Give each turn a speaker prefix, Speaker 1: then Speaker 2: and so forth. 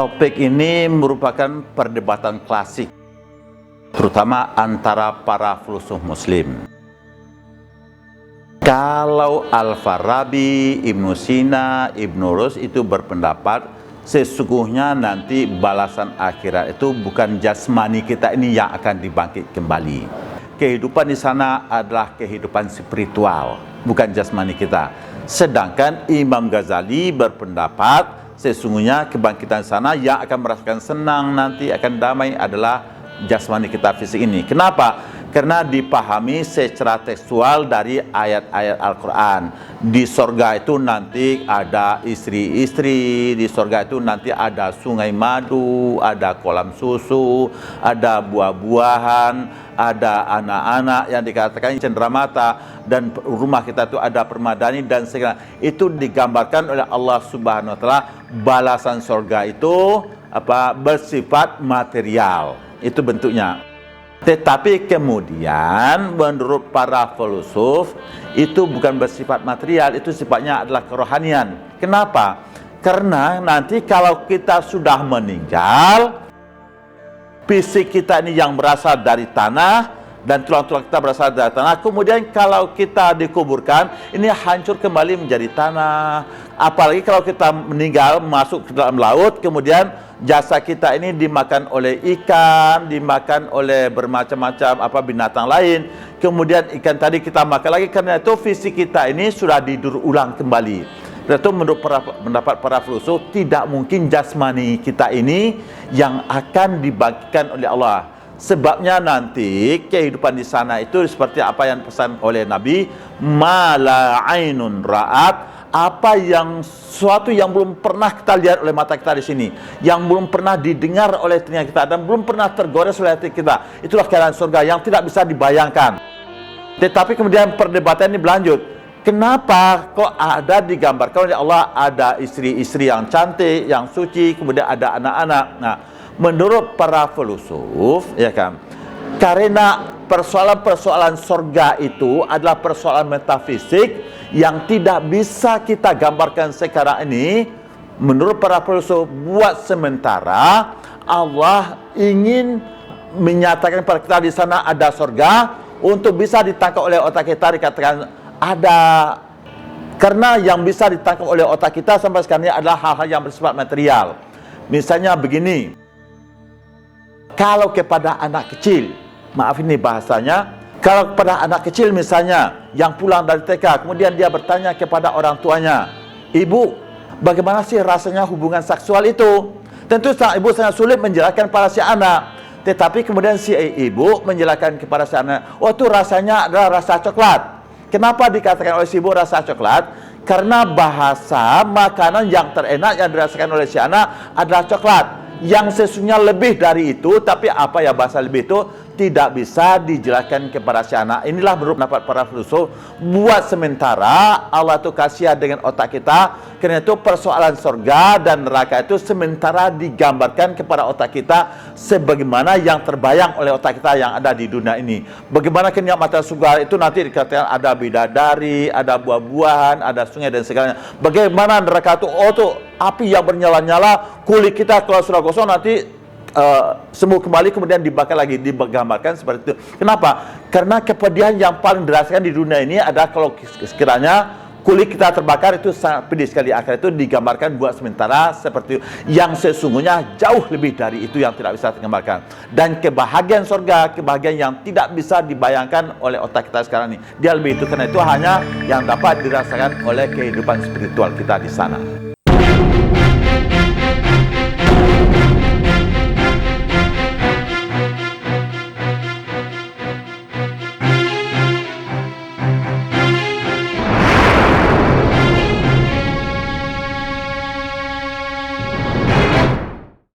Speaker 1: Topik ini merupakan perdebatan klasik, terutama antara para filsuf muslim. Kalau Al-Farabi, Ibnu Sina, Ibnu Rus itu berpendapat sesungguhnya nanti balasan akhirat itu bukan jasmani kita ini yang akan dibangkit kembali. Kehidupan di sana adalah kehidupan spiritual, bukan jasmani kita. Sedangkan Imam Ghazali berpendapat sesungguhnya kebangkitan sana yang akan merasakan senang nanti akan damai adalah jasmani kita fisik ini. Kenapa? Karena dipahami secara tekstual dari ayat-ayat Al-Quran. Di sorga itu nanti ada istri-istri, di sorga itu nanti ada sungai madu, ada kolam susu, ada buah-buahan, ada anak-anak yang dikatakan cenderamata, dan rumah kita itu ada permadani dan segala. Itu digambarkan oleh Allah Subhanahu wa taala. Balasan sorga itu bersifat material. Itu bentuknya. Tetapi kemudian menurut para filsuf itu bukan bersifat material, itu sifatnya adalah kerohanian. Kenapa? Karena nanti kalau kita sudah meninggal, fisik kita ini yang berasal dari tanah dan tulang-tulang kita berasal dari tanah. Kemudian kalau kita dikuburkan, ini hancur kembali menjadi tanah. Apalagi kalau kita meninggal masuk ke dalam laut, kemudian jasa kita ini dimakan oleh ikan, dimakan oleh bermacam-macam binatang lain. Kemudian ikan tadi kita makan lagi, karena itu fisik kita ini sudah didaur ulang kembali. Itu menurut pendapat para filsuf tidak mungkin jasmani kita ini yang akan dibangkitkan oleh Allah. Sebabnya nanti kehidupan di sana itu seperti apa yang pesan oleh Nabi, mala ainun ra'at, suatu yang belum pernah kita lihat oleh mata kita di sini, yang belum pernah didengar oleh telinga kita, dan belum pernah tergores oleh hati kita. Itulah keadaan surga yang tidak bisa dibayangkan. Tetapi kemudian perdebatan ini berlanjut. Kenapa kok ada digambarkan oleh Allah ada istri-istri yang cantik, yang suci, kemudian ada anak-anak? Nah, menurut para filsuf, ya kan, karena persoalan-persoalan surga itu adalah persoalan metafisik yang tidak bisa kita gambarkan sekarang ini. Menurut para filsuf, buat sementara Allah ingin menyatakan pada kita di sana ada surga untuk bisa ditangkap oleh otak kita, dikatakan ada. Karena yang bisa ditangkap oleh otak kita sampai sekarang ini adalah hal-hal yang bersifat material. Misalnya begini, kalau kepada anak kecil, maaf ini bahasanya, kalau kepada anak kecil misalnya yang pulang dari TK, kemudian dia bertanya kepada orang tuanya, ibu, bagaimana sih rasanya hubungan seksual itu? Tentu sang ibu sangat sulit menjelaskan pada si anak. Tetapi kemudian si ibu menjelaskan kepada si anak, oh itu rasanya adalah rasa coklat. Kenapa dikatakan oleh si ibu rasa coklat? Karena bahasa makanan yang terenak yang dirasakan oleh si anak adalah coklat. Yang sesungguhnya lebih dari itu, tapi bahasa lebih itu tidak bisa dijelaskan kepada si anak. Inilah menurut pendapat para filsuf, buat sementara Allah itu kasihan dengan otak kita, karena itu persoalan surga dan neraka itu sementara digambarkan kepada otak kita sebagaimana yang terbayang oleh otak kita yang ada di dunia ini. Bagaimana kenikmatan surga itu nanti dikatakan ada bidadari, ada buah-buahan, ada sungai dan segalanya. Bagaimana neraka itu, tuh api yang bernyala-nyala, kulit kita kalau sudah gosong nanti sembuh kembali, kemudian dibakar lagi, digambarkan seperti itu. Kenapa? Karena kepedihan yang paling dirasakan di dunia ini adalah kalau sekiranya kulit kita terbakar, itu sangat pedih sekali. Akhirnya itu digambarkan buat sementara seperti itu, yang sesungguhnya jauh lebih dari itu yang tidak bisa digambarkan. Dan kebahagiaan surga, kebahagiaan yang tidak bisa dibayangkan oleh otak kita sekarang ini, dia lebih itu, karena itu hanya yang dapat dirasakan oleh kehidupan spiritual kita di sana.